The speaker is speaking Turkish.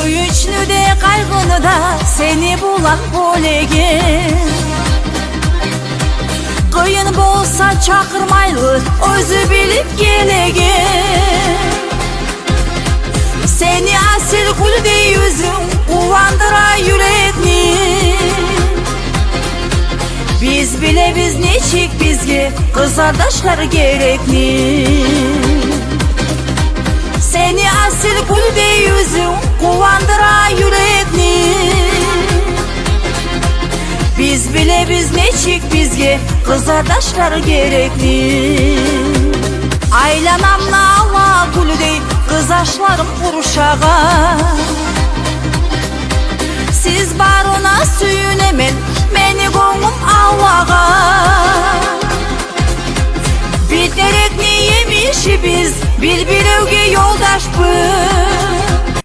Söyünçlü de kaygını da seni bulan bolegin. Kıyın bolsa çakırmaylı özü bilip gelegin. Seni asil kul dey yüzün uvandıra yürekni. Biz bile biz neçik bizge kız kardeşler gerekli. Seni asil kul dey yüzün uvandıra yürekni. Biz bile biz neçik bizge kız kardeşler gerekli. Aylanamla Allah kul dey kız aşlarım kuruşağa. Siz barona suyunemen meni koğum Allah'a. Biterekni yemişi biz bir evge yoldaş biz.